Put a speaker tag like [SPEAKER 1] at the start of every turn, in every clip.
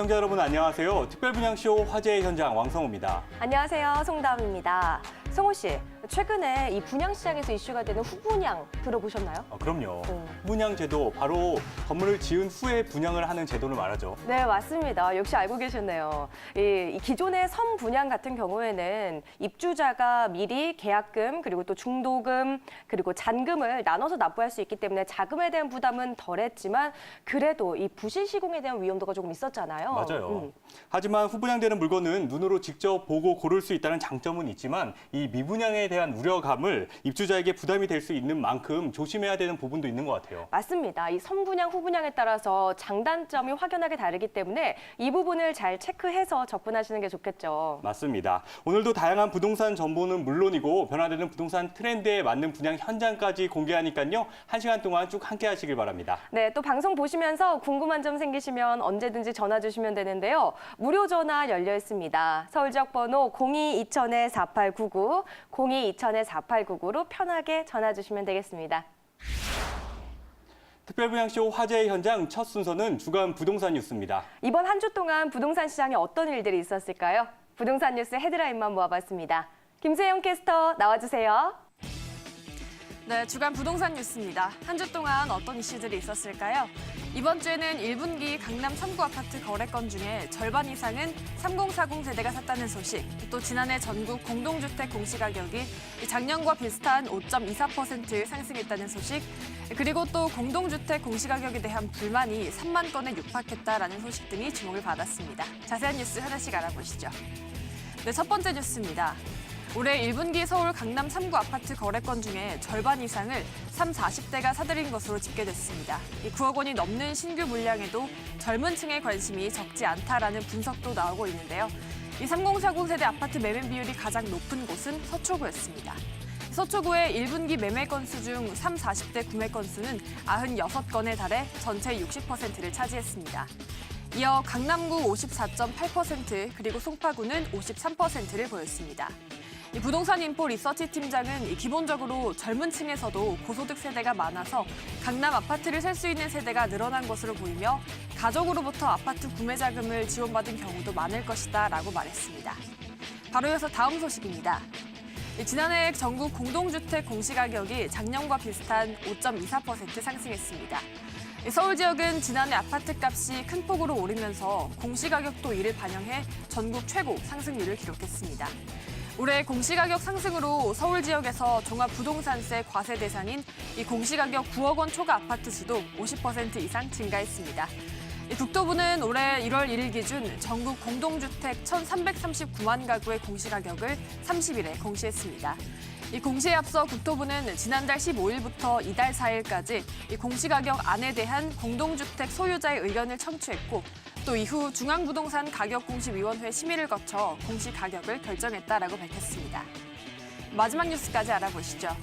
[SPEAKER 1] 시청자 여러분 안녕하세요. 특별분양쇼 화제의 현장 왕성호입니다.
[SPEAKER 2] 안녕하세요. 송다음입니다. 성호 씨, 최근에 이 분양시장에서 이슈가 되는 후분양 들어보셨나요?
[SPEAKER 1] 그럼요. 후분양 제도, 바로 건물을 지은 후에 분양을 하는 제도를 말하죠.
[SPEAKER 2] 네, 맞습니다. 역시 알고 계셨네요. 이 기존의 선분양 같은 경우에는 입주자가 미리 계약금, 그리고 또 중도금, 그리고 잔금을 나눠서 납부할 수 있기 때문에 자금에 대한 부담은 덜했지만 그래도 이 부실 시공에 대한 위험도가 조금 있었잖아요.
[SPEAKER 1] 맞아요. 하지만 후분양되는 물건은 눈으로 직접 보고 고를 수 있다는 장점은 있지만 이 미분양에 대한 우려감을 입주자에게 부담이 될 수 있는 만큼 조심해야 되는 부분도 있는 것 같아요.
[SPEAKER 2] 맞습니다. 이 선분양, 후분양에 따라서 장단점이 확연하게 다르기 때문에 이 부분을 잘 체크해서 접근하시는 게 좋겠죠.
[SPEAKER 1] 맞습니다. 오늘도 다양한 부동산 정보는 물론이고 변화되는 부동산 트렌드에 맞는 분양 현장까지 공개하니까요. 1시간 동안 쭉 함께 하시길 바랍니다.
[SPEAKER 2] 네, 또 방송 보시면서 궁금한 점 생기시면 언제든지 전화 주시면 되는데요. 무료 전화 열려 있습니다. 서울 지역 번호 02-2000-4899, 02-2000-4899로 편하게 전화 주시면 되겠습니다.
[SPEAKER 1] 특별분양쇼 화제의 현장 첫 순서는 주간 부동산 뉴스입니다.
[SPEAKER 2] 이번 한 주 동안 부동산 시장에 어떤 일들이 있었을까요? 부동산 뉴스 헤드라인만 모아봤습니다. 김세영 캐스터 나와주세요.
[SPEAKER 3] 네, 주간 부동산 뉴스입니다. 한 주 동안 어떤 이슈들이 있었을까요? 이번 주에는 1분기 강남 3구 아파트 거래건 중에 절반 이상은 3040 세대가 샀다는 소식, 또 지난해 전국 공동주택 공시가격이 작년과 비슷한 5.24% 상승했다는 소식, 그리고 또 공동주택 공시가격에 대한 불만이 3만 건에 육박했다라는 소식 등이 주목을 받았습니다. 자세한 뉴스 하나씩 알아보시죠. 네, 첫 번째 뉴스입니다. 올해 1분기 서울 강남 3구 아파트 거래건 중에 절반 이상을 30-40대가 사들인 것으로 집계됐습니다. 9억 원이 넘는 신규 물량에도 젊은 층의 관심이 적지 않다라는 분석도 나오고 있는데요. 이 3040 세대 아파트 매매 비율이 가장 높은 곳은 서초구였습니다. 서초구의 1분기 매매 건수 중 30-40대 구매 건수는 96건에 달해 전체 60%를 차지했습니다. 이어 강남구 54.8%, 그리고 송파구는 53%를 보였습니다. 부동산 인포 리서치 팀장은 기본적으로 젊은 층에서도 고소득 세대가 많아서 강남 아파트를 살 수 있는 세대가 늘어난 것으로 보이며 가족으로부터 아파트 구매 자금을 지원받은 경우도 많을 것이다 라고 말했습니다. 바로 이어서 다음 소식입니다. 지난해 전국 공동주택 공시가격이 작년과 비슷한 5.24% 상승했습니다. 서울 지역은 지난해 아파트값이 큰 폭으로 오르면서 공시가격도 이를 반영해 전국 최고 상승률을 기록했습니다. 올해 공시가격 상승으로 서울 지역에서 종합부동산세 과세 대상인 이 공시가격 9억 원 초과 아파트 수도 50% 이상 증가했습니다. 국토부는 올해 1월 1일 기준 전국 공동주택 1,339만 가구의 공시가격을 30일에 공시했습니다. 이 공시에 앞서 국토부는 지난달 15일부터 이달 4일까지 이 공시가격 안에 대한 공동주택 소유자의 의견을 청취했고, 또 이후 중앙부동산 가격공시위원회 심의를 거쳐 공시가격을 결정했다라고 밝혔습니다. 마지막 뉴스까지 알아보시죠.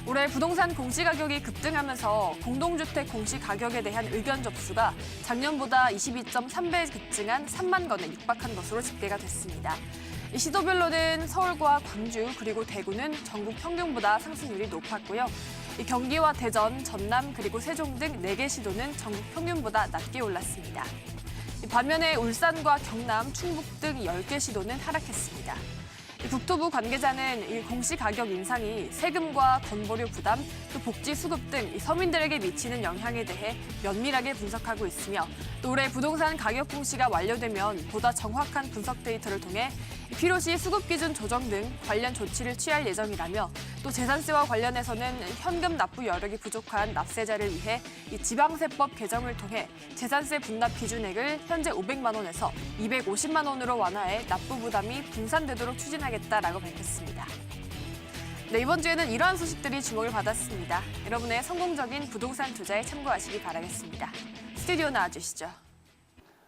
[SPEAKER 3] 올해 부동산 공시가격이 급등하면서 공동주택 공시가격에 대한 의견 접수가 작년보다 22.3배 급증한 3만 건에 육박한 것으로 집계가 됐습니다. 시도별로는 서울과 광주, 그리고 대구는 전국 평균보다 상승률이 높았고요. 경기와 대전, 전남, 그리고 세종 등 4개 시도는 전국 평균보다 낮게 올랐습니다. 반면에 울산과 경남, 충북 등 10개 시도는 하락했습니다. 국토부 관계자는 이 공시가격 인상이 세금과 건보료 부담, 또 복지 수급 등 서민들에게 미치는 영향에 대해 면밀하게 분석하고 있으며, 또 올해 부동산 가격 공시가 완료되면 보다 정확한 분석 데이터를 통해 필요시 수급 기준 조정 등 관련 조치를 취할 예정이라며, 또 재산세와 관련해서는 현금 납부 여력이 부족한 납세자를 위해 이 지방세법 개정을 통해 재산세 분납 기준액을 현재 500만 원에서 250만 원으로 완화해 납부 부담이 분산되도록 추진하겠다라고 밝혔습니다. 네, 이번 주에는 이러한 소식들이 주목을 받았습니다. 여러분의 성공적인 부동산 투자에 참고하시기 바라겠습니다. 스튜디오 나와주시죠.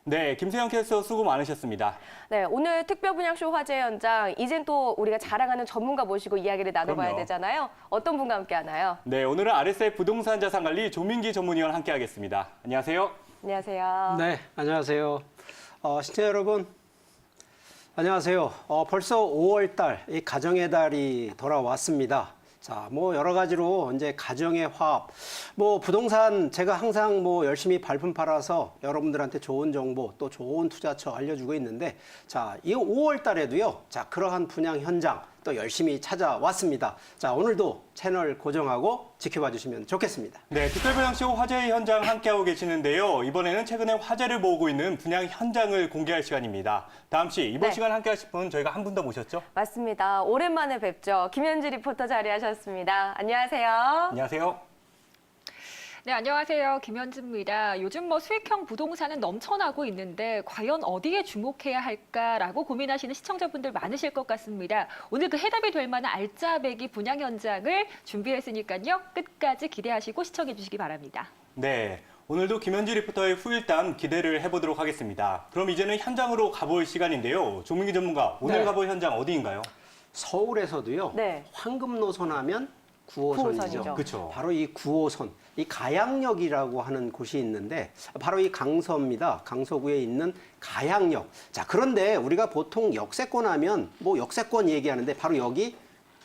[SPEAKER 1] 네, 김세영 캐스터 수고 많으셨습니다.
[SPEAKER 2] 네, 오늘 특별분양쇼 화제 현장, 이젠 또 우리가 자랑하는 전문가 모시고 이야기를 나눠봐야
[SPEAKER 1] 그럼요.
[SPEAKER 2] 되잖아요. 어떤 분과 함께 하나요?
[SPEAKER 1] 네, 오늘은 RSF 부동산 자산관리 조민기 전문위원 함께 하겠습니다. 안녕하세요.
[SPEAKER 2] 안녕하세요.
[SPEAKER 4] 네, 안녕하세요. 시청자 여러분, 안녕하세요. 벌써 5월 달, 이 가정의 달이 돌아왔습니다. 자, 뭐 여러 가지로 이제 가정의 화합, 뭐 부동산 제가 항상 뭐 열심히 발품 팔아서 여러분들한테 좋은 정보 또 좋은 투자처 알려주고 있는데, 자, 이 5월 달에도요, 자, 그러한 분양 현장 또 열심히 찾아왔습니다. 자, 오늘도 채널 고정하고 지켜봐 주시면 좋겠습니다.
[SPEAKER 1] 네, 특별분양쇼 화제의 현장 함께하고 계시는데요. 이번에는 최근에 화제를 모으고 있는 분양 현장을 공개할 시간입니다. 다음 씨, 이번
[SPEAKER 2] 네.
[SPEAKER 1] 시간 함께하실 분 저희가 한 분 더 모셨죠?
[SPEAKER 2] 맞습니다. 오랜만에 뵙죠. 김현지 리포터 자리하셨습니다. 안녕하세요.
[SPEAKER 1] 안녕하세요.
[SPEAKER 5] 네, 안녕하세요. 김현지입니다. 요즘 수익형 부동산은 넘쳐나고 있는데 과연 어디에 주목해야 할까라고 고민하시는 시청자분들 많으실 것 같습니다. 오늘 그 해답이 될 만한 알짜배기 분양 현장을 준비했으니까요. 끝까지 기대하시고 시청해 주시기 바랍니다.
[SPEAKER 1] 네, 오늘도 김현지 리포터의 후일담 기대를 해보도록 하겠습니다. 그럼 이제는 현장으로 가볼 시간인데요. 조민기 전문가, 오늘
[SPEAKER 4] 네.
[SPEAKER 1] 가볼 현장 어디인가요?
[SPEAKER 4] 서울에서도요,
[SPEAKER 2] 네.
[SPEAKER 4] 황금노선 하면 9호선이죠.
[SPEAKER 2] 9호선이죠.
[SPEAKER 1] 그렇죠.
[SPEAKER 4] 바로 이 9호선, 이 가양역이라고 하는 곳이 있는데 바로 이 강서입니다. 강서구에 있는 가양역. 자, 그런데 우리가 보통 역세권 하면 뭐 역세권 얘기하는데 바로 여기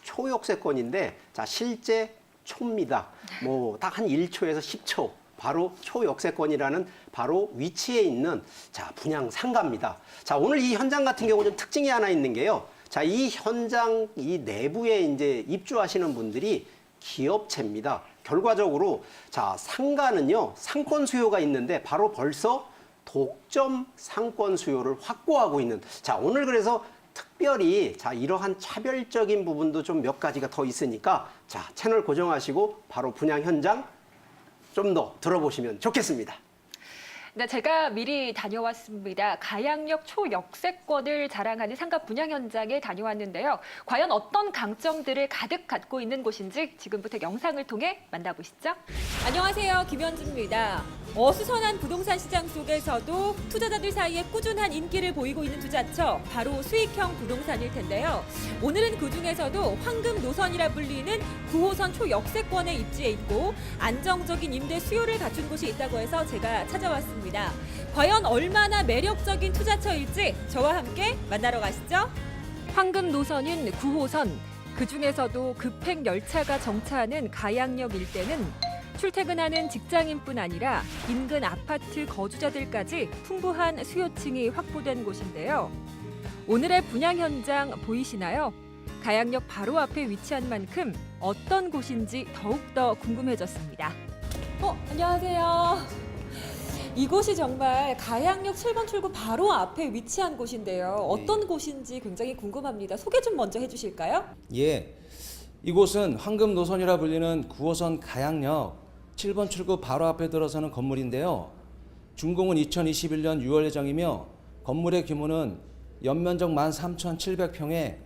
[SPEAKER 4] 초역세권인데, 자, 실제 초입니다. 뭐 딱 한 1초에서 10초. 바로 초역세권이라는 바로 위치에 있는, 자, 분양 상가입니다. 자, 오늘 이 현장 같은 경우 좀 특징이 하나 있는 게요. 자, 이 현장 이 내부에 이제 입주하시는 분들이 기업체입니다. 결과적으로, 자, 상가는요, 상권 수요가 있는데 바로 벌써 독점 상권 수요를 확보하고 있는. 자, 오늘 그래서 특별히, 자, 이러한 차별적인 부분도 좀 몇 가지가 더 있으니까, 자, 채널 고정하시고 바로 분양 현장 좀 더 들어보시면 좋겠습니다.
[SPEAKER 5] 네, 제가 미리 다녀왔습니다. 가양역 초역세권을 자랑하는 상가 분양 현장에 다녀왔는데요. 과연 어떤 강점들을 가득 갖고 있는 곳인지 지금부터 영상을 통해 만나보시죠. 안녕하세요, 김현주입니다. 어수선한 부동산 시장 속에서도 투자자들 사이에 꾸준한 인기를 보이고 있는 투자처, 바로 수익형 부동산일 텐데요. 오늘은 그중에서도 황금 노선이라 불리는 9호선 초역세권에 입지해 있고 안정적인 임대 수요를 갖춘 곳이 있다고 해서 제가 찾아왔습니다. 과연 얼마나 매력적인 투자처일지 저와 함께 만나러 가시죠. 황금 노선인 9호선, 그중에서도 급행 열차가 정차하는 가양역 일대는 출퇴근하는 직장인뿐 아니라 인근 아파트 거주자들까지 풍부한 수요층이 확보된 곳인데요. 오늘의 분양 현장 보이시나요? 가양역 바로 앞에 위치한 만큼 어떤 곳인지 더욱더 궁금해졌습니다. 안녕하세요. 이곳이 정말 가양역 7번 출구 바로 앞에 위치한 곳인데요. 어떤 곳인지 굉장히 궁금합니다. 소개 좀 먼저 해주실까요?
[SPEAKER 6] 예, 이곳은 황금 노선이라 불리는 9호선 가양역 7번 출구 바로 앞에 들어서는 건물인데요. 준공은 2021년 6월 예정이며 건물의 규모는 연면적 13,700평에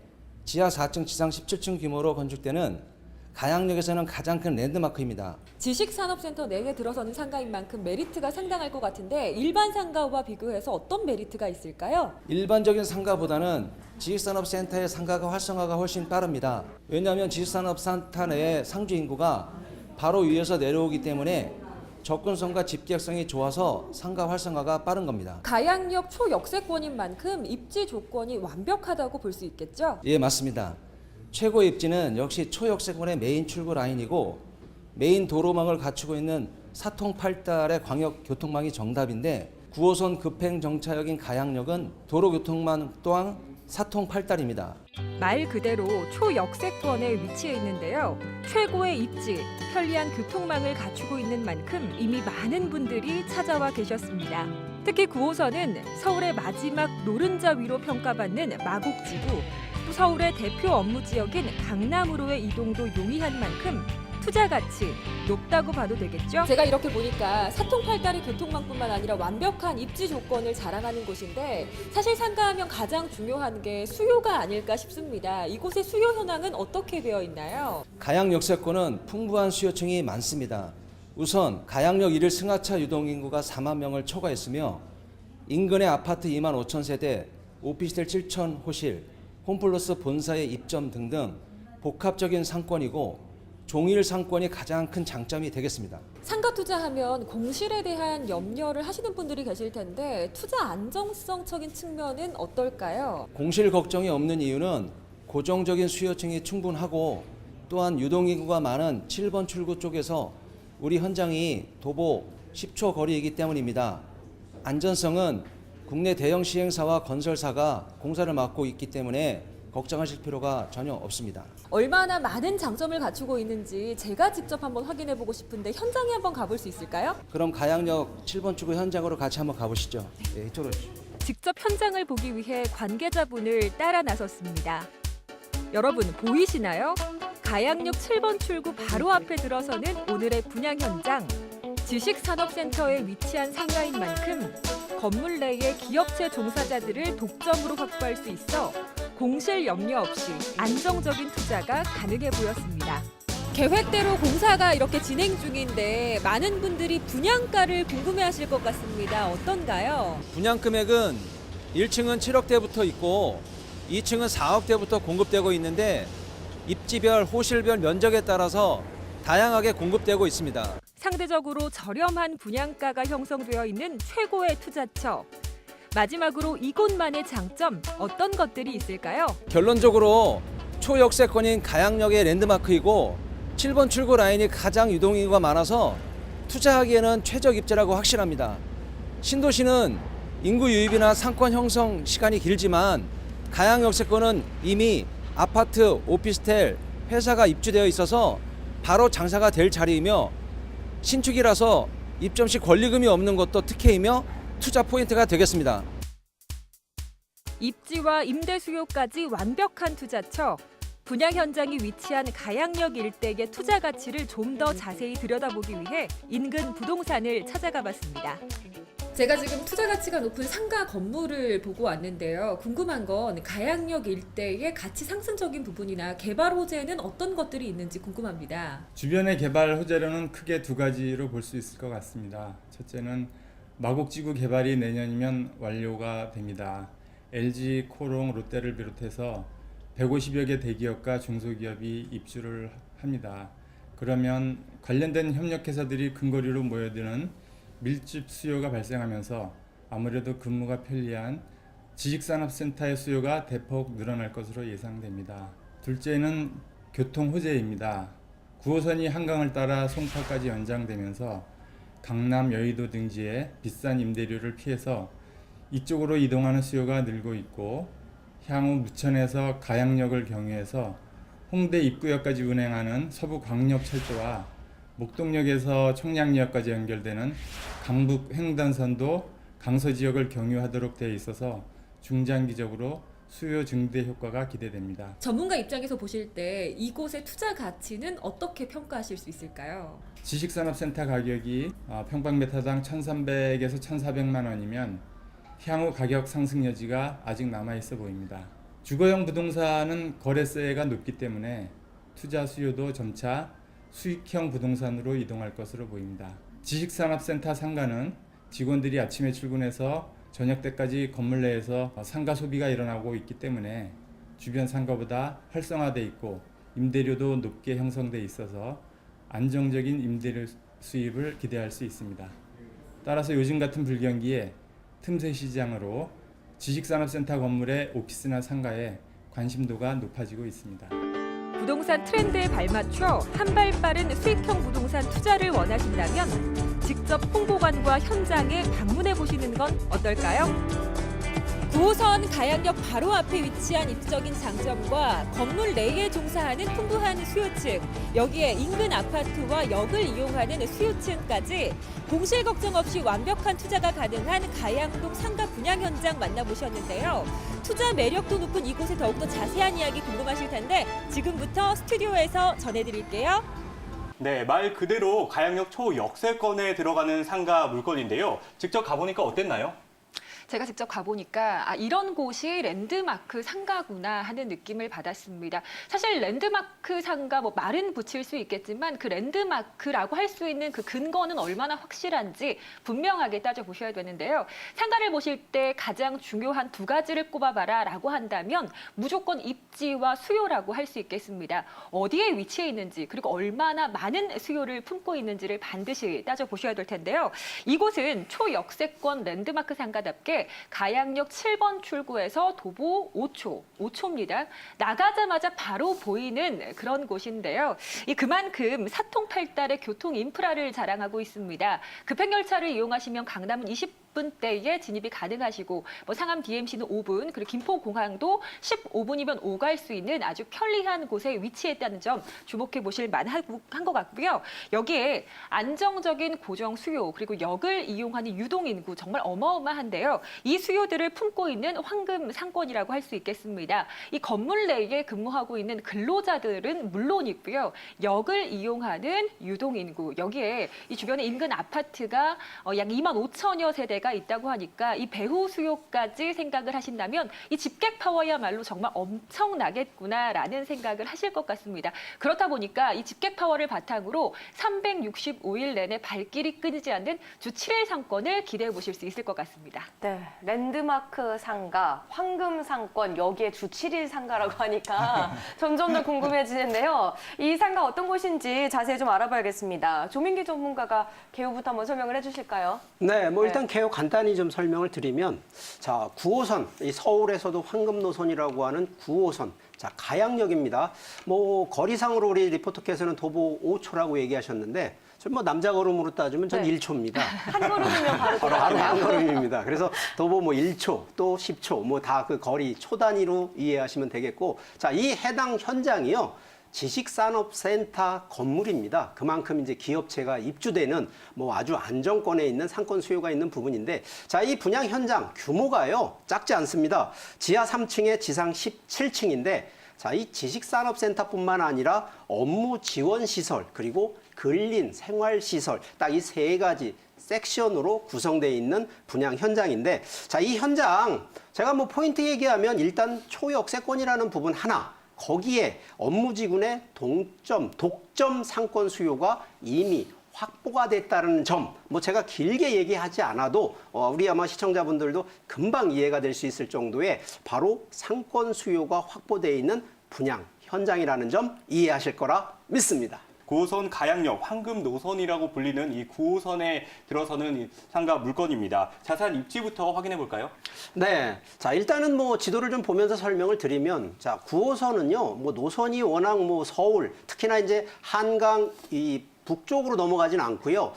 [SPEAKER 6] 지하 4층, 지상 17층 규모로 건축되는 가양역에서는 가장 큰 랜드마크입니다.
[SPEAKER 5] 지식산업센터 내에 들어서는 상가인 만큼 메리트가 상당할 것 같은데 일반 상가와 비교해서 어떤 메리트가 있을까요?
[SPEAKER 6] 일반적인 상가보다는 지식산업센터의 상가가 활성화가 훨씬 빠릅니다. 왜냐하면 지식산업센터 내의 상주 인구가 바로 위에서 내려오기 때문에 접근성과 집객성이 좋아서 상가 활성화가 빠른 겁니다.
[SPEAKER 5] 가양역 초역세권인 만큼 입지 조건이 완벽하다고 볼 수 있겠죠?
[SPEAKER 6] 예, 맞습니다. 최고 입지는 역시 초역세권의 메인 출구 라인이고 메인 도로망을 갖추고 있는 사통팔달의 광역 교통망이 정답인데 9호선 급행 정차역인 가양역은 도로 교통망 또한 사통팔달입니다.
[SPEAKER 5] 말 그대로 초역세권에 위치해 있는데요. 최고의 입지, 편리한 교통망을 갖추고 있는 만큼 이미 많은 분들이 찾아와 계셨습니다. 특히 9호선은 서울의 마지막 노른자 위로 평가받는 마곡지구, 또 서울의 대표 업무 지역인 강남으로의 이동도 용이한 만큼 투자 가치 높다고 봐도 되겠죠? 제가 이렇게 보니까 사통팔달의 교통망뿐만 아니라 완벽한 입지 조건을 자랑하는 곳인데 사실 상가하면 가장 중요한 게 수요가 아닐까 싶습니다. 이곳의 수요 현황은 어떻게 되어 있나요?
[SPEAKER 6] 가양 역세권은 풍부한 수요층이 많습니다. 우선 가양역 1일 승하차 유동인구가 4만 명을 초과했으며 인근의 아파트 2만 5천 세대, 오피스텔 7천 호실, 홈플러스 본사의 입점 등등 복합적인 상권이고 종일 상권이 가장 큰 장점이 되겠습니다.
[SPEAKER 5] 상가 투자하면 공실에 대한 염려를 하시는 분들이 계실 텐데 투자 안정성적인 측면은 어떨까요?
[SPEAKER 6] 공실 걱정이 없는 이유는 고정적인 수요층이 충분하고 또한 유동인구가 많은 7번 출구 쪽에서 우리 현장이 도보 10초 거리이기 때문입니다. 안전성은 국내 대형 시행사와 건설사가 공사를 맡고 있기 때문에 걱정하실 필요가 전혀 없습니다.
[SPEAKER 5] 얼마나 많은 장점을 갖추고 있는지 제가 직접 한번 확인해 보고 싶은데 현장에 한번 가볼 수 있을까요?
[SPEAKER 6] 그럼 가양역 7번 출구 현장으로 같이 한번 가보시죠. 네, 이쪽으로 오시죠.
[SPEAKER 5] 직접 현장을 보기 위해 관계자분을 따라 나섰습니다. 여러분 보이시나요? 가양역 7번 출구 바로 앞에 들어서는 오늘의 분양 현장. 지식산업센터에 위치한 상가인 만큼 건물 내의 기업체 종사자들을 독점으로 확보할 수 있어 공실 염려 없이 안정적인 투자가 가능해 보였습니다. 계획대로 공사가 이렇게 진행 중인데 많은 분들이 분양가를 궁금해하실 것 같습니다. 어떤가요?
[SPEAKER 6] 분양 금액은 1층은 7억대부터 있고 2층은 4억대부터 공급되고 있는데 입지별, 호실별 면적에 따라서 다양하게 공급되고 있습니다.
[SPEAKER 5] 상대적으로 저렴한 분양가가 형성되어 있는 최고의 투자처. 마지막으로 이곳만의 장점 어떤 것들이 있을까요?
[SPEAKER 6] 결론적으로 초역세권인 가양역의 랜드마크이고 7번 출구 라인이 가장 유동인구가 많아서 투자하기에는 최적 입지라고 확실합니다. 신도시는 인구 유입이나 상권 형성 시간이 길지만 가양역세권은 이미 아파트, 오피스텔, 회사가 입주되어 있어서 바로 장사가 될 자리이며 신축이라서 입점 시 권리금이 없는 것도 특혜이며 투자 포인트가 되겠습니다.
[SPEAKER 5] 입지와 임대 수요까지 완벽한 투자처. 분양 현장이 위치한 가양역 일대의 투자 가치를 좀 더 자세히 들여다보기 위해 인근 부동산을 찾아가 봤습니다. 제가 지금 투자 가치가 높은 상가 건물을 보고 왔는데요. 궁금한 건 가양역 일대의 가치 상승적인 부분이나 개발 호재는 어떤 것들이 있는지 궁금합니다.
[SPEAKER 7] 주변의 개발 호재로는 크게 두 가지로 볼 수 있을 것 같습니다. 첫째는 마곡지구 개발이 내년이면 완료가 됩니다. LG, 코롱, 롯데를 비롯해서 150여 개 대기업과 중소기업이 입주를 합니다. 그러면 관련된 협력회사들이 근거리로 모여드는 밀집 수요가 발생하면서 아무래도 근무가 편리한 지식산업센터의 수요가 대폭 늘어날 것으로 예상됩니다. 둘째는 교통 호재입니다. 9호선이 한강을 따라 송파까지 연장되면서 강남, 여의도 등지에 비싼 임대료를 피해서 이쪽으로 이동하는 수요가 늘고 있고 향후 무천에서 가양역을 경유해서 홍대 입구역까지 운행하는 서부광역철도와 목동역에서 청량리역까지 연결되는 강북 횡단선도 강서 지역을 경유하도록 되어 있어서 중장기적으로 수요 증대 효과가 기대됩니다.
[SPEAKER 5] 전문가 입장에서 보실 때 이곳의 투자 가치는 어떻게 평가하실 수 있을까요?
[SPEAKER 7] 지식산업센터 가격이 평방미터당 1,300에서 1,400만 원이면 향후 가격 상승 여지가 아직 남아있어 보입니다. 주거용 부동산은 거래세가 높기 때문에 투자 수요도 점차 수익형 부동산으로 이동할 것으로 보입니다. 지식산업센터 상가는 직원들이 아침에 출근해서 저녁 때까지 건물 내에서 상가 소비가 일어나고 있기 때문에 주변 상가보다 활성화돼 있고 임대료도 높게 형성돼 있어서 안정적인 임대료 수입을 기대할 수 있습니다. 따라서 요즘 같은 불경기에 틈새 시장으로 지식산업센터 건물의 오피스나 상가에 관심도가 높아지고 있습니다.
[SPEAKER 5] 부동산 트렌드에 발맞춰 한 발 빠른 수익형 부동산 투자를 원하신다면 직접 홍보관과 현장에 방문해 보시는 건 어떨까요? 9호선 가양역 바로 앞에 위치한 입지적인 장점과 건물 내에 종사하는 풍부한 수요층, 여기에 인근 아파트와 역을 이용하는 수요층까지 공실 걱정 없이 완벽한 투자가 가능한 가양동 상가 분양 현장 만나보셨는데요. 투자 매력도 높은 이곳에 더욱더 자세한 이야기 궁금하실 텐데 지금부터 스튜디오에서 전해드릴게요.
[SPEAKER 1] 네, 말 그대로 가양역 초역세권에 들어가는 상가 물건인데요. 직접 가보니까 어땠나요?
[SPEAKER 5] 제가 직접 가보니까 이런 곳이 랜드마크 상가구나 하는 느낌을 받았습니다. 사실 랜드마크 상가 말은 붙일 수 있겠지만 그 랜드마크라고 할 수 있는 그 근거는 얼마나 확실한지 분명하게 따져보셔야 되는데요. 상가를 보실 때 가장 중요한 두 가지를 꼽아봐라 라고 한다면 무조건 입지와 수요라고 할 수 있겠습니다. 어디에 위치해 있는지 그리고 얼마나 많은 수요를 품고 있는지를 반드시 따져보셔야 될 텐데요. 이곳은 초역세권 랜드마크 상가답게 있는데 가양역 7번 출구에서 도보 5초입니다. 나가자마자 바로 보이는 그런 곳인데요. 그만큼 사통팔달의 교통 인프라를 자랑하고 있습니다. 급행열차를 이용하시면 강남은 20분대에 진입이 가능하시고 상암 DMC는 5분, 그리고 김포공항도 15분이면 오갈 수 있는 아주 편리한 곳에 위치했다는 점 주목해 보실 만한 것 같고요. 여기에 안정적인 고정 수요 그리고 역을 이용하는 유동 인구 정말 어마어마한데요. 이 수요들을 품고 있는 황금 상권이라고 할 수 있겠습니다. 이 건물 내에 근무하고 있는 근로자들은 물론이고요. 역을 이용하는 유동 인구, 여기에 이 주변에 인근 아파트가 약 2만 5천여 세대가 있다고 하니까 이 배후 수요까지 생각을 하신다면 이 집객 파워야말로 정말 엄청나겠구나라는 생각을 하실 것 같습니다. 그렇다 보니까 이 집객 파워를 바탕으로 365일 내내 발길이 끊이지 않는 주 7일 상권을 기대해 보실 수 있을 것 같습니다.
[SPEAKER 2] 네, 랜드마크 상가, 황금 상권, 여기에 주 7일 상가라고 하니까 점점 더 궁금해지는데요. 이 상가 어떤 곳인지 자세히 좀 알아봐야겠습니다. 조민기 전문가가 개요부터 한번 설명을 해주실까요?
[SPEAKER 4] 네, 뭐 일단 개요 간단히 좀 설명을 드리면, 자, 9호선, 이 서울에서도 황금 노선이라고 하는 9호선. 자, 가양역입니다. 뭐 거리상으로 우리 리포터께서는 도보 5초라고 얘기하셨는데, 전 뭐 남자 걸음으로 따지면 전
[SPEAKER 2] 네.
[SPEAKER 4] 1초입니다.
[SPEAKER 2] 한 걸음이면 바로
[SPEAKER 4] 바로 한
[SPEAKER 2] 돌아가네요.
[SPEAKER 4] 걸음입니다. 그래서 도보 뭐 1초, 또 10초, 뭐 다 그 거리 초 단위로 이해하시면 되겠고, 자, 이 해당 현장이요. 지식산업센터 건물입니다. 그만큼 이제 기업체가 입주되는 뭐 아주 안정권에 있는 상권 수요가 있는 부분인데, 자, 이 분양 현장 규모가요, 작지 않습니다. 지하 3층에 지상 17층인데, 자, 이 지식산업센터뿐만 아니라 업무 지원 시설, 그리고 근린 생활시설, 딱 이 세 가지 섹션으로 구성되어 있는 분양 현장인데, 자, 이 현장 제가 뭐 포인트 얘기하면 일단 초역세권이라는 부분 하나, 거기에 업무지구내 독점 상권 수요가 이미 확보가 됐다는 점, 뭐 제가 길게 얘기하지 않아도 우리 아마 시청자분들도 금방 이해가 될 수 있을 정도의 바로 상권 수요가 확보되어 있는 분양 현장이라는 점 이해하실 거라 믿습니다.
[SPEAKER 1] 9호선 가양역 황금 노선이라고 불리는 이 9호선에 들어서는 이 상가 물건입니다. 자세한 입지부터 확인해 볼까요?
[SPEAKER 4] 네. 자, 일단은 뭐 지도를 좀 보면서 설명을 드리면, 자, 9호선은요, 뭐 노선이 워낙 뭐 서울, 특히나 이제 한강 이 북쪽으로 넘어가진 않고요.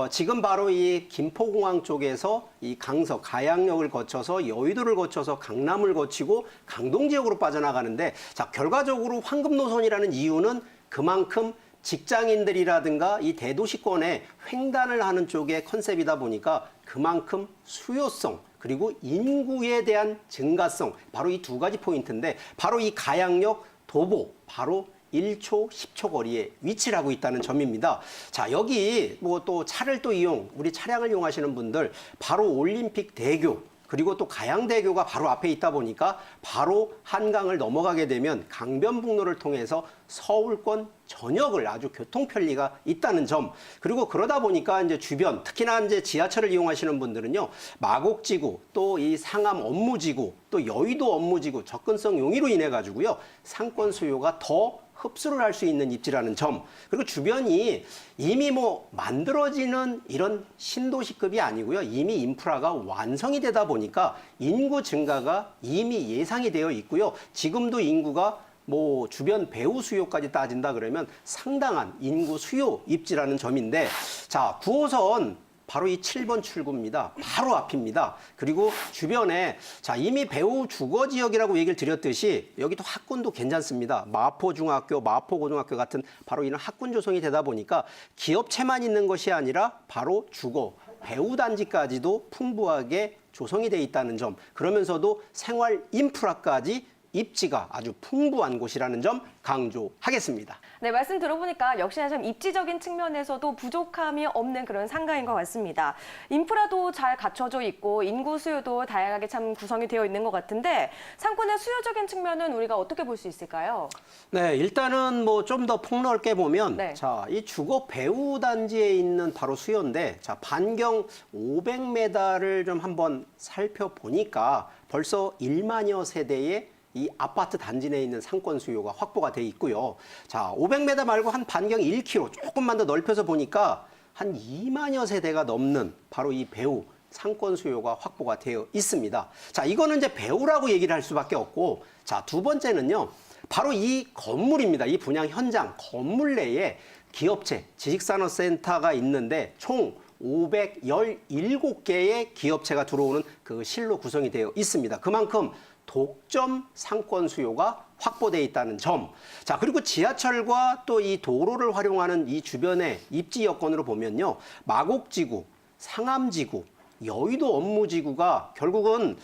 [SPEAKER 4] 지금 바로 이 김포공항 쪽에서 이 강서, 가양역을 거쳐서 여의도를 거쳐서 강남을 거치고 강동 지역으로 빠져나가는데, 자, 결과적으로 황금 노선이라는 이유는 그만큼 직장인들이라든가 이 대도시권에 횡단을 하는 쪽의 컨셉이다 보니까 그만큼 수요성 그리고 인구에 대한 증가성, 바로 이 두 가지 포인트인데, 바로 이 가양역 도보 바로 1초, 10초 거리에 위치를 하고 있다는 점입니다. 자, 여기 뭐 또 차를 또 우리 차량을 이용하시는 분들 바로 올림픽 대교, 그리고 또 가양대교가 바로 앞에 있다 보니까 바로 한강을 넘어가게 되면 강변북로를 통해서 서울권 전역을 아주 교통 편리가 있다는 점, 그리고 그러다 보니까 이제 주변, 특히나 이제 지하철을 이용하시는 분들은요, 마곡지구, 또 이 상암 업무지구, 또 여의도 업무지구 접근성 용이로 인해 가지고요, 상권 수요가 더 흡수를 할 수 있는 입지라는 점, 그리고 주변이 이미 뭐 만들어지는 이런 신도시급이 아니고요, 이미 인프라가 완성이 되다 보니까 인구 증가가 이미 예상이 되어 있고요, 지금도 인구가 뭐 주변 배후 수요까지 따진다 그러면 상당한 인구 수요 입지라는 점인데, 자, 9호선 바로 이 7번 출구입니다. 바로 앞입니다. 그리고 주변에, 자, 이미 배후 주거 지역이라고 얘기를 드렸듯이 여기도 학군도 괜찮습니다. 마포중학교, 마포고등학교 같은 바로 이런 학군 조성이 되다 보니까 기업체만 있는 것이 아니라 바로 주거, 배후 단지까지도 풍부하게 조성이 돼 있다는 점, 그러면서도 생활 인프라까지 입지가 아주 풍부한 곳이라는 점 강조하겠습니다.
[SPEAKER 2] 네, 말씀 들어보니까 역시나 좀 입지적인 측면에서도 부족함이 없는 그런 상가인 것 같습니다. 인프라도 잘 갖춰져 있고 인구 수요도 다양하게 참 구성이 되어 있는 것 같은데, 상권의 수요적인 측면은 우리가 어떻게 볼 수 있을까요?
[SPEAKER 4] 네, 일단은 뭐 좀 더 폭넓게 보면,
[SPEAKER 2] 네.
[SPEAKER 4] 자, 이 주거 배후 단지에 있는 바로 수요인데, 자, 반경 500m를 좀 한번 살펴보니까 벌써 1만여 세대의 이 아파트 단지 내에 있는 상권 수요가 확보가 돼 있고요. 자, 500m 말고 한 반경 1km 조금만 더 넓혀서 보니까 한 2만여 세대가 넘는 바로 이 배후 상권 수요가 확보가 되어 있습니다. 자, 이거는 이제 배우라고 얘기를 할 수밖에 없고, 자, 두 번째는요. 바로 이 건물입니다. 이 분양 현장 건물 내에 기업체, 지식산업센터가 있는데 총 517개의 기업체가 들어오는 그 실로 구성이 되어 있습니다. 그만큼 독점 상권 수요가 확보되어 있다는 점. 자, 그리고 지하철과 또 이 도로를 활용하는 이 주변의 입지 여건으로 보면요. 마곡지구, 상암지구, 여의도 업무지구가 결국은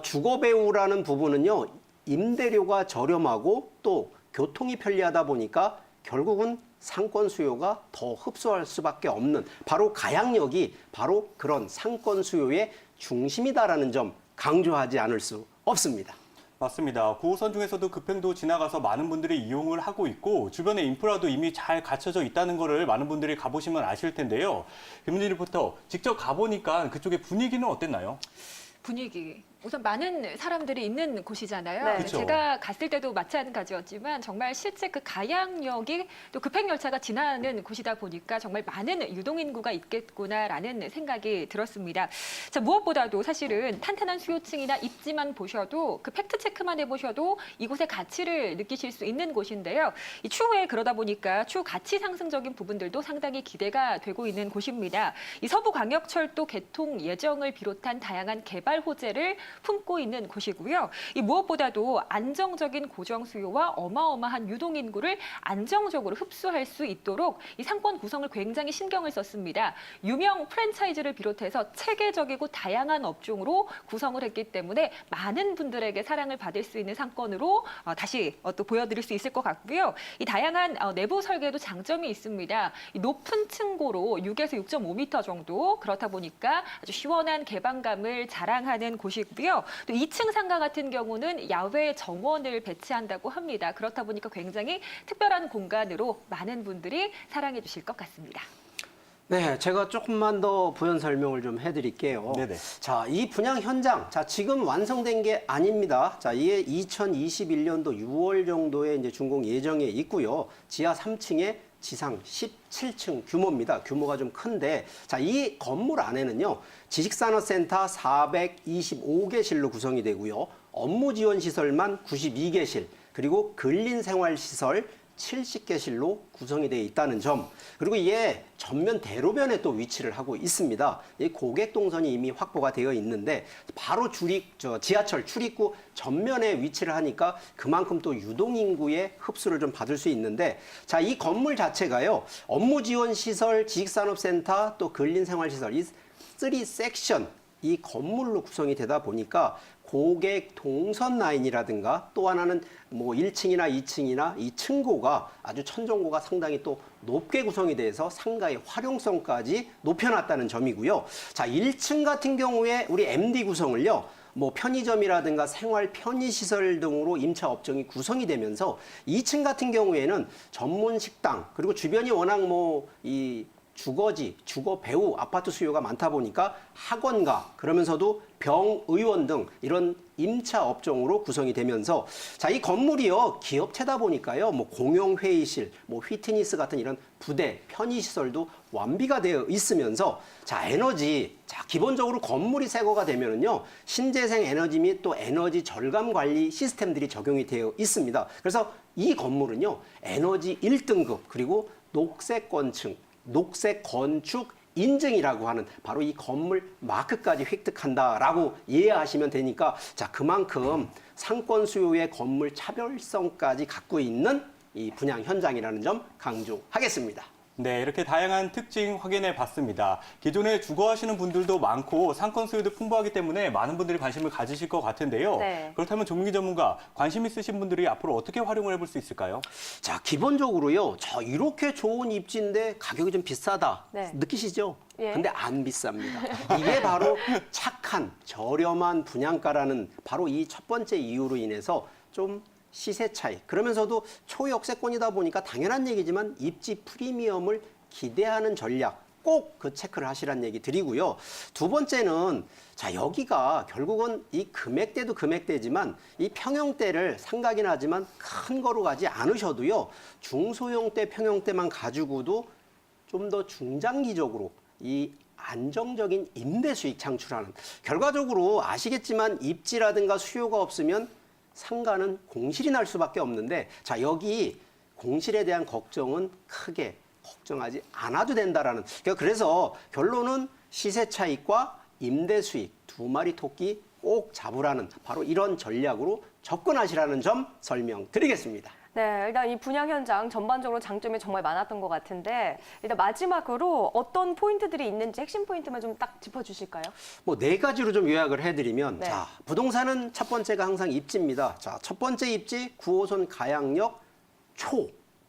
[SPEAKER 4] 주거배우라는 부분은요. 임대료가 저렴하고 또 교통이 편리하다 보니까 결국은 상권 수요가 더 흡수할 수밖에 없는 바로 가양역이 바로 그런 상권 수요의 중심이다라는 점 강조하지 않을 수 없습니다.
[SPEAKER 1] 맞습니다. 9호선 중에서도 급행도 지나가서 많은 분들이 이용을 하고 있고 주변에 인프라도 이미 잘 갖춰져 있다는 거를 많은 분들이 가보시면 아실 텐데요. 김은지 리포터, 직접 가보니까 그쪽의 분위기는 어땠나요?
[SPEAKER 5] 분위기. 우선 많은 사람들이 있는 곳이잖아요.
[SPEAKER 2] 네.
[SPEAKER 1] 그쵸.
[SPEAKER 5] 제가 갔을 때도 마찬가지였지만 정말 실제 그 가양역이 또 급행열차가 지나는 곳이다 보니까 정말 많은 유동인구가 있겠구나라는 생각이 들었습니다. 자, 무엇보다도 사실은 탄탄한 수요층이나 입지만 보셔도 그 팩트 체크만 해보셔도 이곳의 가치를 느끼실 수 있는 곳인데요. 이 추후에 그러다 보니까 추후 가치 상승적인 부분들도 상당히 기대가 되고 있는 곳입니다. 이 서부광역철도 개통 예정을 비롯한 다양한 개발 호재를 품고 있는 곳이고요. 이 무엇보다도 안정적인 고정 수요와 어마어마한 유동 인구를 안정적으로 흡수할 수 있도록 이 상권 구성을 굉장히 신경을 썼습니다. 유명 프랜차이즈를 비롯해서 체계적이고 다양한 업종으로 구성을 했기 때문에 많은 분들에게 사랑을 받을 수 있는 상권으로 다시 또 보여드릴 수 있을 것 같고요. 이 다양한 내부 설계도 장점이 있습니다. 이 높은 층고로 6에서 6.5m 정도, 그렇다 보니까 아주 시원한 개방감을 자랑하는 곳이고요. 또 2층 상가 같은 경우는 야외 정원을 배치한다고 합니다. 그렇다 보니까 굉장히 특별한 공간으로 많은 분들이 사랑해 주실 것 같습니다.
[SPEAKER 4] 네, 제가 조금만 더 부연 설명을 좀 해드릴게요.
[SPEAKER 1] 네네.
[SPEAKER 4] 자, 이 분양 현장, 자, 지금 완성된 게 아닙니다. 자, 이게 2021년도 6월 정도에 이제 준공 예정에 있고요. 지하 3층에 지상 17층 규모입니다. 규모가 좀 큰데, 자, 이 건물 안에는요, 지식산업센터 425개실로 구성이 되고요. 업무지원시설만 92개실, 그리고 근린생활시설 70개실로 구성이 되어 있다는 점. 그리고 이게 전면 대로변에 또 위치를 하고 있습니다. 이 고객 동선이 이미 확보가 되어 있는데 바로 지하철 출입구 전면에 위치를 하니까 그만큼 또 유동인구의 흡수를 좀 받을 수 있는데, 자, 이 건물 자체가요, 업무지원시설, 지식산업센터, 또 근린생활시설, 이 3섹션, 이 건물로 구성이 되다 보니까 고객 동선 라인이라든가 또 하나는 뭐 1층이나 2층이나 이 층고가 아주 천정고가 상당히 또 높게 구성이 돼서 상가의 활용성까지 높여놨다는 점이고요. 자, 1층 같은 경우에 우리 MD 구성을요, 뭐 편의점이라든가 생활 편의시설 등으로 임차 업종이 구성이 되면서 2층 같은 경우에는 전문 식당, 그리고 주변이 워낙 이 주거지, 주거 배우 아파트 수요가 많다 보니까 학원가, 그러면서도 병의원 등 이런 임차 업종으로 구성이 되면서, 자, 이 건물이요, 기업체다 보니까요, 뭐 공용회의실, 뭐 휘트니스 같은 이런 부대, 편의시설도 완비가 되어 있으면서, 자, 에너지, 자, 기본적으로 건물이 새거가 되면은요, 신재생 에너지 및 또 에너지 절감 관리 시스템들이 적용이 되어 있습니다. 그래서 이 건물은요, 에너지 1등급, 그리고 녹색 건축 인증이라고 하는 바로 이 건물 마크까지 획득한다라고 이해하시면 되니까, 자, 그만큼 상권 수요의 건물 차별성까지 갖고 있는 이 분양 현장이라는 점 강조하겠습니다.
[SPEAKER 1] 네, 이렇게 다양한 특징 확인해 봤습니다. 기존에 주거하시는 분들도 많고 상권 수요도 풍부하기 때문에 많은 분들이 관심을 가지실 것 같은데요.
[SPEAKER 2] 네.
[SPEAKER 1] 그렇다면 조민기 전문가, 관심 있으신 분들이 앞으로 어떻게 활용을 해볼 수 있을까요?
[SPEAKER 4] 자, 기본적으로요, 저 이렇게 좋은 입지인데 가격이 좀 비싸다.
[SPEAKER 2] 네.
[SPEAKER 4] 느끼시죠?
[SPEAKER 2] 예.
[SPEAKER 4] 근데 안 비쌉니다. 이게 바로 착한, 저렴한 분양가라는 바로 이 첫 번째 이유로 인해서 좀 시세 차이, 그러면서도 초역세권이다 보니까 당연한 얘기지만 입지 프리미엄을 기대하는 전략, 꼭 그 체크를 하시라는 얘기 드리고요. 두 번째는, 자, 여기가 결국은 이 금액대도 금액대지만 이 평형대를 상각이 나지만 큰 거로 가지 않으셔도요, 중소형대 평형대만 가지고도 좀 더 중장기적으로 이 안정적인 임대 수익 창출하는, 결과적으로 아시겠지만 입지라든가 수요가 없으면 상가는 공실이 날 수밖에 없는데, 자, 여기 공실에 대한 걱정은 크게 걱정하지 않아도 된다라는. 그래서 결론은 시세 차익과 임대 수익 두 마리 토끼 꼭 잡으라는 바로 이런 전략으로 접근하시라는 점 설명드리겠습니다.
[SPEAKER 2] 네, 일단 이 분양 현장 전반적으로 장점이 정말 많았던 것 같은데 일단 마지막으로 어떤 포인트들이 있는지 핵심 포인트만 좀 딱 짚어주실까요?
[SPEAKER 4] 뭐 네 가지로 좀 요약을 해드리면,
[SPEAKER 2] 네.
[SPEAKER 4] 자, 부동산은 첫 번째가 항상 입지입니다. 자, 첫 번째 입지 9호선 가양역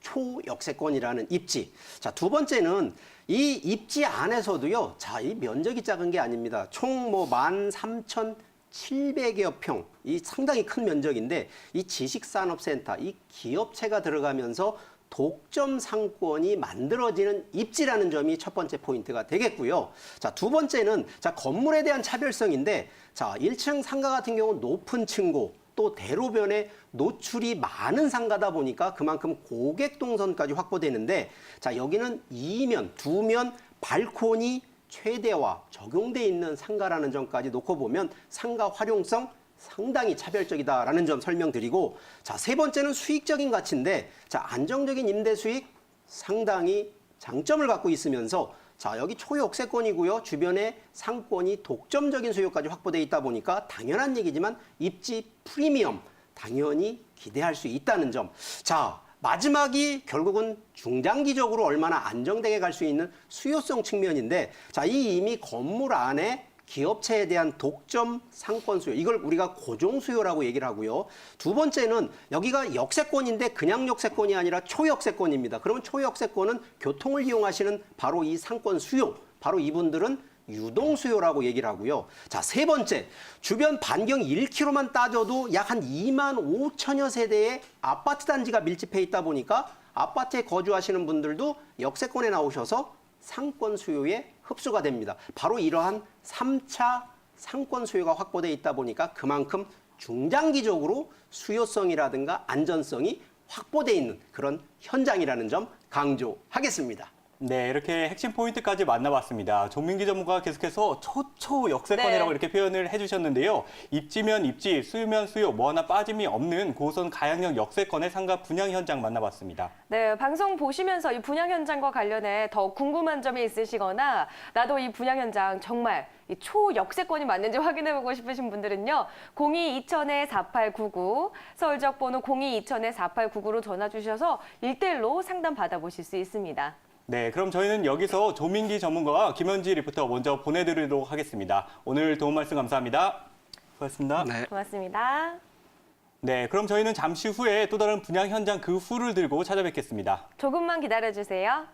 [SPEAKER 4] 초역세권이라는 입지. 자, 두 번째는 이 입지 안에서도요, 자, 이 면적이 작은 게 아닙니다. 총 뭐 13,700여 평, 이 상당히 큰 면적인데 이 지식산업센터, 이 기업체가 들어가면서 독점 상권이 만들어지는 입지라는 점이 첫 번째 포인트가 되겠고요. 자, 두 번째는 자, 건물에 대한 차별성인데, 자, 1층 상가 같은 경우는 높은 층고, 또 대로변에 노출이 많은 상가다 보니까 그만큼 고객 동선까지 확보되는데, 자, 여기는 2면, 2면 발코니 최대화 적용돼 있는 상가라는 점까지 놓고 보면 상가 활용성 상당히 차별적이다라는 점 설명드리고, 자, 세 번째는 수익적인 가치인데, 자, 안정적인 임대 수익 상당히 장점을 갖고 있으면서, 자, 여기 초역세권이고요. 주변에 상권이 독점적인 수요까지 확보돼 있다 보니까 당연한 얘기지만 입지 프리미엄 당연히 기대할 수 있다는 점. 자, 마지막이 결국은 중장기적으로 얼마나 안정되게 갈 수 있는 수요성 측면인데, 자, 이 이미 건물 안에 기업체에 대한 독점 상권 수요, 이걸 우리가 고정 수요라고 얘기를 하고요. 두 번째는 여기가 역세권인데 그냥 역세권이 아니라 초역세권입니다. 그러면 초역세권은 교통을 이용하시는 바로 이 상권 수요, 바로 이분들은 유동 수요라고 얘기를 하고요. 자, 세 번째, 주변 반경 1km만 따져도 약 한 2만 5천여 세대의 아파트 단지가 밀집해 있다 보니까 아파트에 거주하시는 분들도 역세권에 나오셔서 상권 수요에 흡수가 됩니다. 바로 이러한 3차 상권 수요가 확보돼 있다 보니까 그만큼 중장기적으로 수요성이라든가 안전성이 확보돼 있는 그런 현장이라는 점 강조하겠습니다.
[SPEAKER 1] 네, 이렇게 핵심 포인트까지 만나봤습니다. 조민기 전문가가 계속해서 초역세권이라고
[SPEAKER 2] 네.
[SPEAKER 1] 이렇게 표현을 해주셨는데요. 입지면 입지, 수요면 수요, 뭐 하나 빠짐이 없는 9호선 가양역 역세권의 상가 분양 현장 만나봤습니다.
[SPEAKER 2] 네, 방송 보시면서 이 분양 현장과 관련해 더 궁금한 점이 있으시거나 나도 이 분양 현장 정말 이 초역세권이 맞는지 확인해보고 싶으신 분들은요. 02-2000-4899, 서울 지역번호 02-2000-4899로 전화 주셔서 1대1로 상담 받아보실 수 있습니다.
[SPEAKER 1] 네, 그럼 저희는 여기서 조민기 전문가와 김현지 리포터 먼저 보내드리도록 하겠습니다. 오늘 도움 말씀 감사합니다. 고맙습니다.
[SPEAKER 4] 네.
[SPEAKER 2] 고맙습니다.
[SPEAKER 1] 네, 그럼 저희는 잠시 후에 또 다른 분양 현장 그 후를 들고 찾아뵙겠습니다.
[SPEAKER 2] 조금만 기다려주세요.